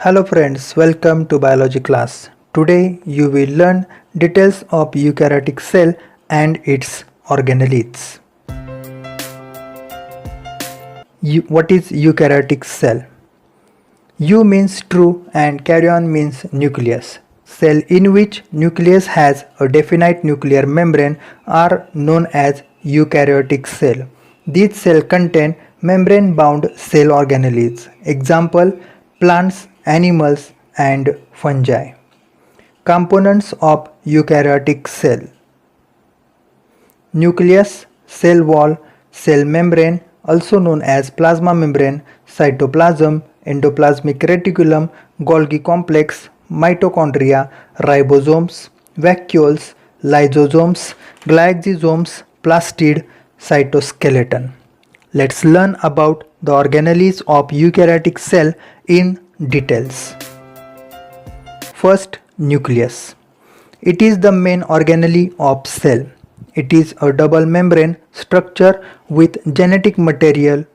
Hello friends, welcome to biology class. Today you will learn details of eukaryotic cell and its organelles. What is eukaryotic cell? U means true and karyon means nucleus. Cell in which nucleus has a definite nuclear membrane are known as eukaryotic cell. These cells contain membrane-bound cell organelles. Example: plants, animals, and fungi. Components of eukaryotic cell: nucleus, cell wall, cell membrane, also known as plasma membrane, cytoplasm, endoplasmic reticulum, Golgi complex, mitochondria, ribosomes, vacuoles, lysosomes, glycosomes, plastid, cytoskeleton. Let's learn about the organelles of eukaryotic cell in details. First, nucleus. It is the main organelle of cell. It is a double membrane structure with genetic material.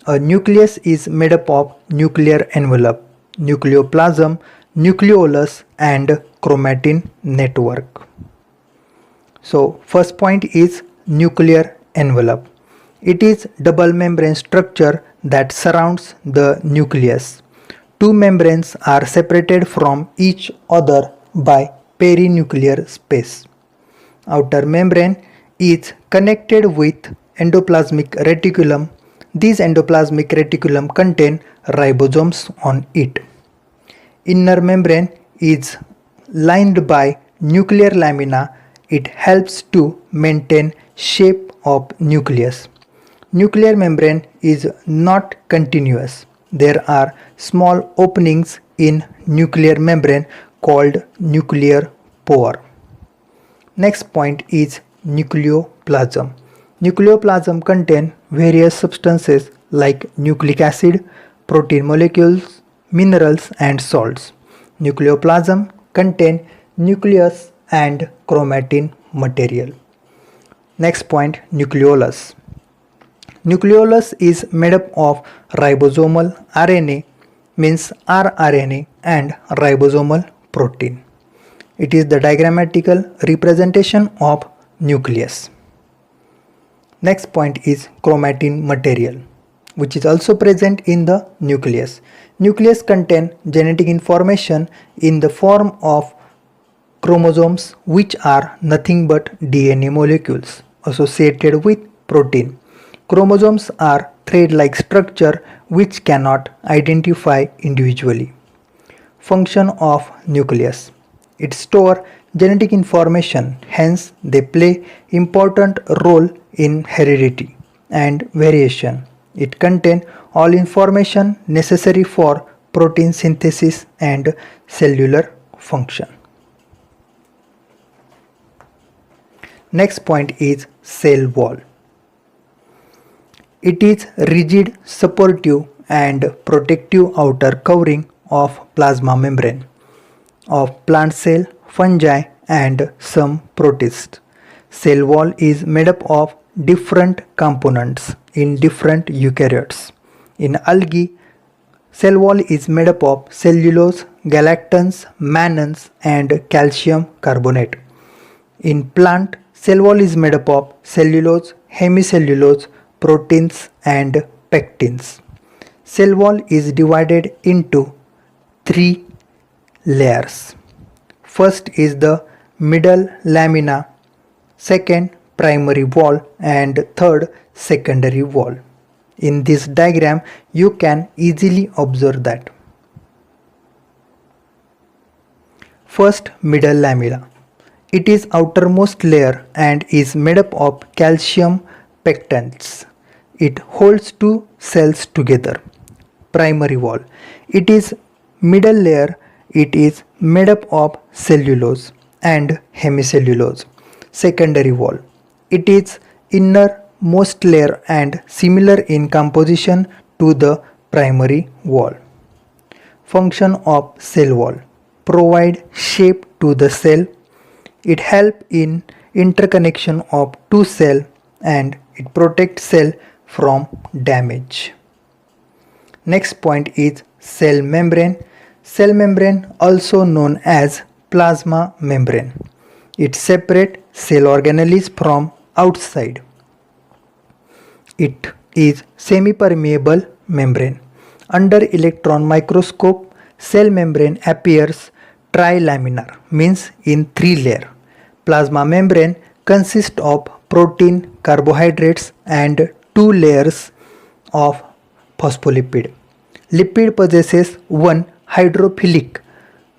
A nucleus is made up of nuclear envelope, nucleoplasm, nucleolus, and chromatin network. So, first point is nuclear envelope. It is double membrane structure that surrounds the nucleus. Two membranes are separated from each other by perinuclear space. Outer membrane is connected with endoplasmic reticulum. These endoplasmic reticulum contain ribosomes on it. Inner membrane is lined by nuclear lamina. It helps to maintain shape of nucleus. Nuclear membrane is not continuous. There are small openings in nuclear membrane called nuclear pore. Next point is nucleoplasm. Nucleoplasm contain various substances like nucleic acid, protein molecules, minerals, and salts. Nucleoplasm contain nucleus and chromatin material. Next point, nucleolus. Nucleolus is made up of ribosomal RNA, means rRNA, and ribosomal protein. It is the diagrammatical representation of nucleus. Next point is chromatin material, which is also present in the nucleus. Nucleus contain genetic information in the form of chromosomes, which are nothing but DNA molecules associated with protein. Chromosomes are thread-like structure which cannot identify individually. Function of nucleus. It stores genetic information, hence they play important role in heredity and variation. It contains all information necessary for protein synthesis and cellular function. Next point is cell wall. It is rigid, supportive, and protective outer covering of plasma membrane of plant cell, fungi, and some protists. Cell wall is made up of different components in different eukaryotes. In algae, cell wall is made up of cellulose, galactans, mannans, and calcium carbonate. In plant, cell wall is made up of cellulose, hemicellulose, proteins, and pectins. Cell wall is divided into three layers. First is the middle lamina, second primary wall, and third secondary wall. In this diagram you can easily observe that. First, middle lamina. It is outermost layer and is made up of calcium pectins. It holds two cells together. Primary wall. It is middle layer. It is made up of cellulose and hemicellulose. Secondary wall. It is innermost layer and similar in composition to the primary wall. Function of cell wall. Provide shape to the cell. It helps in interconnection of two cells and it protects cell from damage. Next point is cell membrane. Cell membrane, also known as plasma membrane. It separates cell organelles from outside. It is semi-permeable membrane. Under electron microscope, cell membrane appears trilaminar, means in three layers. Plasma membrane consists of protein, carbohydrates and two layers of phospholipid. Lipid possesses one hydrophilic,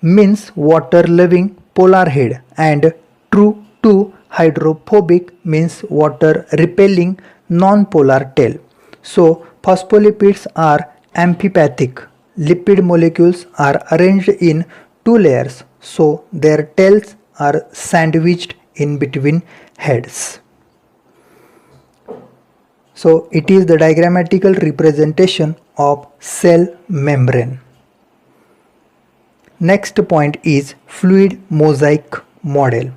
means water-loving polar head, and two hydrophobic, means water-repelling non-polar tail. So phospholipids are amphipathic. Lipid molecules are arranged in two layers, so their tails are sandwiched in between heads. So it is the diagrammatical representation of cell membrane. Next point is fluid mosaic model.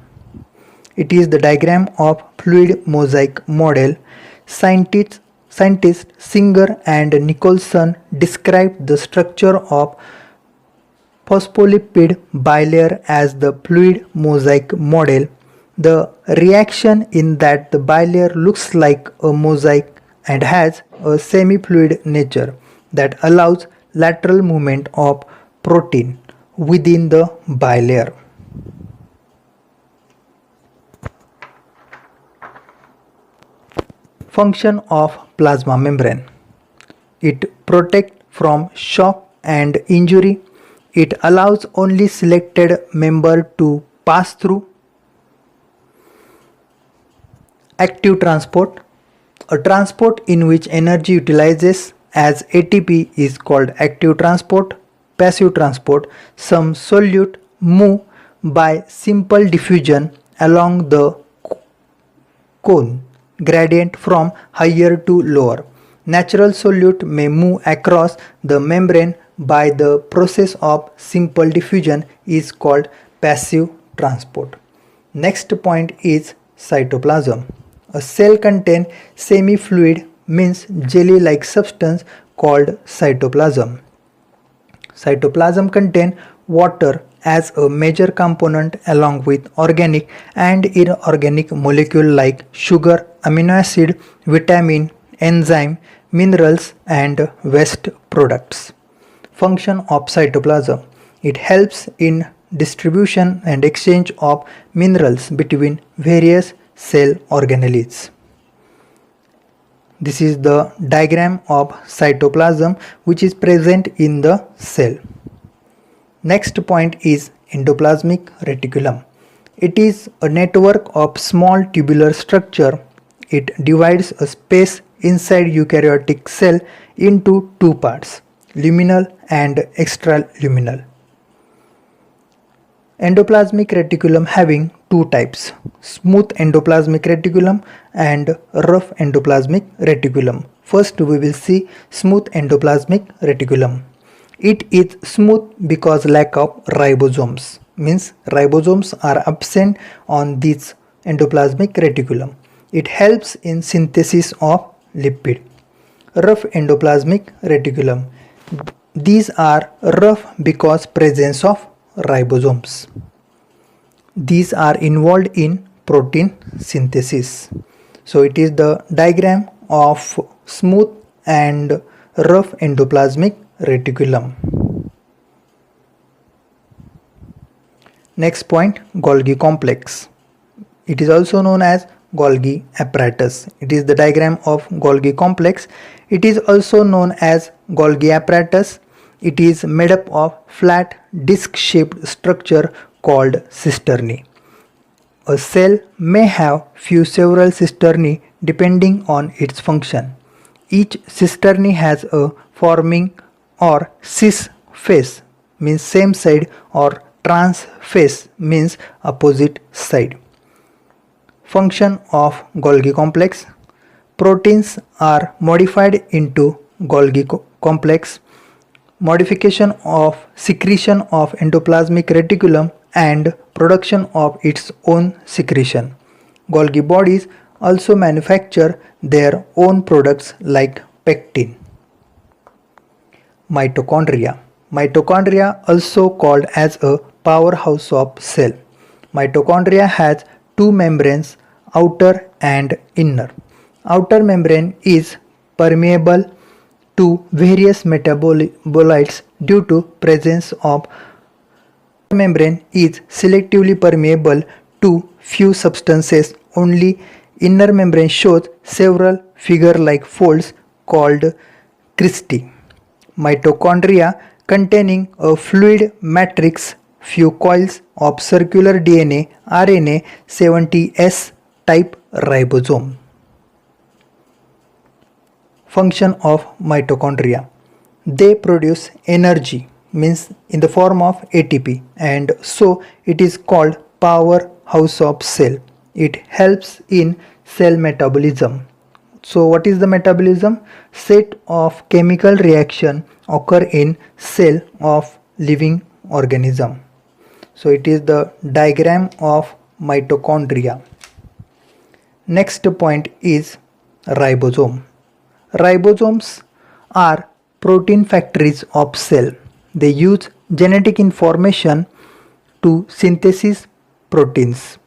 It is the diagram of fluid mosaic model. Scientists Singer and Nicholson described the structure of phospholipid bilayer as the fluid mosaic model. The reaction in that the bilayer looks like a mosaic and has a semi-fluid nature that allows lateral movement of protein within the bilayer. Function of plasma membrane. It protects from shock and injury. It allows only selected member to pass through. Active transport. A transport in which energy utilizes as ATP is called active transport. Passive transport. Some solute move by simple diffusion along the cone gradient from higher to lower. Natural solute may move across the membrane by the process of simple diffusion is called passive transport. Next point is cytoplasm. A cell contains semi-fluid, means jelly-like substance called cytoplasm. Cytoplasm contains water as a major component along with organic and inorganic molecules like sugar, amino acid, vitamin, enzyme, minerals and waste products. Function of cytoplasm. It helps in distribution and exchange of minerals between various cell organelles. This is the diagram of cytoplasm which is present in the cell. Next point is endoplasmic reticulum. It is a network of small tubular structure. It divides a space inside eukaryotic cell into two parts, luminal and extraluminal. Endoplasmic reticulum having two types, smooth endoplasmic reticulum and rough endoplasmic reticulum. First we will see smooth endoplasmic reticulum. It is smooth because lack of ribosomes, means ribosomes are absent on this endoplasmic reticulum. It helps in synthesis of lipid. Rough endoplasmic reticulum. These are rough because presence of ribosomes. These are involved in protein synthesis. So it is the diagram of smooth and rough endoplasmic reticulum. Next point, Golgi complex. It is also known as Golgi apparatus. It is the diagram of Golgi complex. It is also known as Golgi apparatus. It is made up of flat disc-shaped structure called cisternae. A cell may have several cisternae depending on its function. Each cisternae has a forming or cis face, means same side, or trans face, means opposite side. Function of Golgi complex. Proteins are modified into Golgi complex. Modification of secretion of endoplasmic reticulum and production of its own secretion. Golgi bodies also manufacture their own products like pectin. Mitochondria. Mitochondria, also called as a powerhouse of cell. Mitochondria has two membranes, outer and inner. Outer membrane is permeable to various metabolites due to presence of membrane is selectively permeable to few substances only. Inner membrane shows several figure-like folds called cristae. Mitochondria containing a fluid matrix, few coils of circular DNA, RNA, 70S type ribosome. Function of mitochondria. They produce energy, means in the form of ATP, and so it is called powerhouse of cell. It helps in cell metabolism. So what is the metabolism? Set of chemical reaction occur in cell of living organism. So it is the diagram of mitochondria. Next point is ribosome. Ribosomes are protein factories of cell. They use genetic information to synthesize proteins.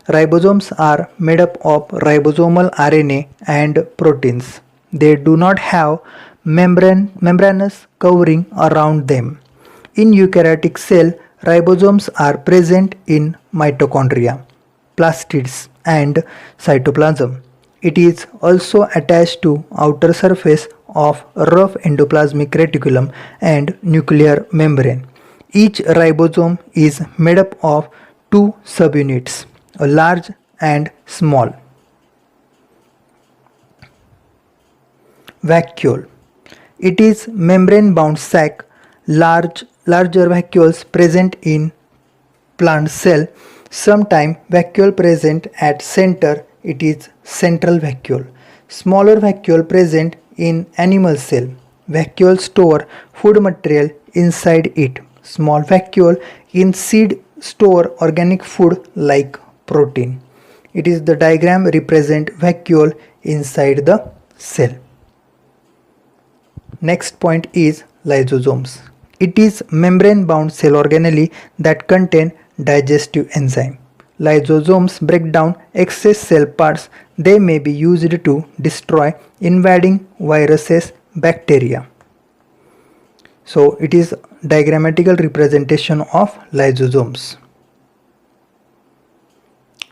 Ribosomes are made up of ribosomal RNA and proteins. They do not have membranous covering around them. In eukaryotic cell, ribosomes are present in mitochondria, plastids and cytoplasm. It is also attached to outer surface of rough endoplasmic reticulum and nuclear membrane. Each ribosome is made up of two subunits, a large and small. Vacuole. It is membrane-bound sac. Larger vacuoles present in plant cell. Sometimes vacuole present at center. It is central vacuole. Smaller vacuole present in animal cell. Vacuole store food material inside it. Small vacuole in seed store organic food like protein. It is the diagram represent vacuole inside the cell. Next point is lysosomes. It is membrane-bound cell organelle that contain digestive enzyme. Lysosomes break down excess cell parts. They may be used to destroy invading viruses, bacteria. So it is diagrammatical representation of lysosomes.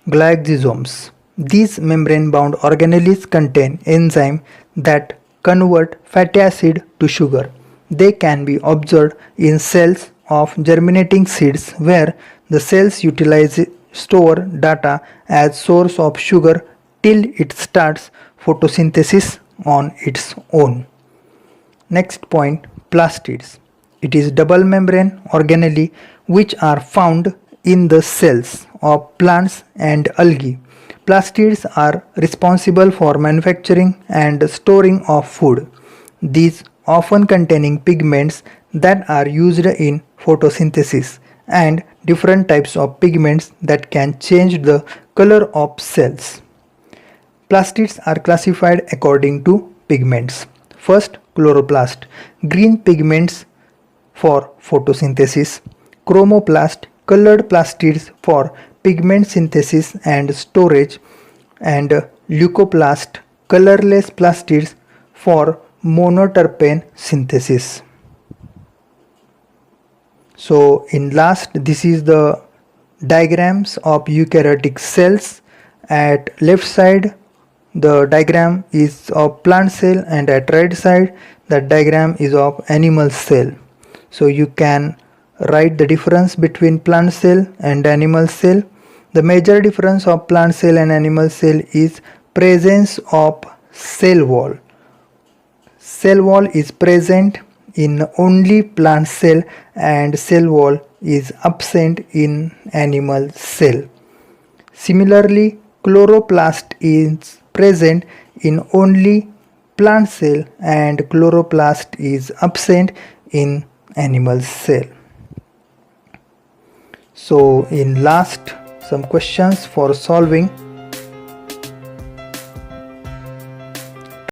Glycosomes. These membrane-bound organelles contain enzymes that convert fatty acid to sugar. They can be observed in cells of germinating seeds where the cells utilize store data as source of sugar till it starts photosynthesis on its own. Next point, plastids. It is double membrane organelle which are found in the cells of plants and algae. Plastids are responsible for manufacturing and storing of food. These often containing pigments that are used in photosynthesis and different types of pigments that can change the color of cells. Plastids are classified according to pigments. First, chloroplast, green pigments for photosynthesis. Chromoplast, colored plastids for pigment synthesis and storage. And leucoplast, colorless plastids for monoterpene synthesis. So in last, this is the diagrams of eukaryotic cells. At left side the diagram is of plant cell and at right side the diagram is of animal cell. So you can write the difference between plant cell and animal cell. The major difference of plant cell and animal cell is presence of cell wall. Cell wall is present in only plant cell and cell wall is absent in animal cell. Similarly, chloroplast is present in only plant cell and chloroplast is absent in animal cell. So in last, some questions for solving.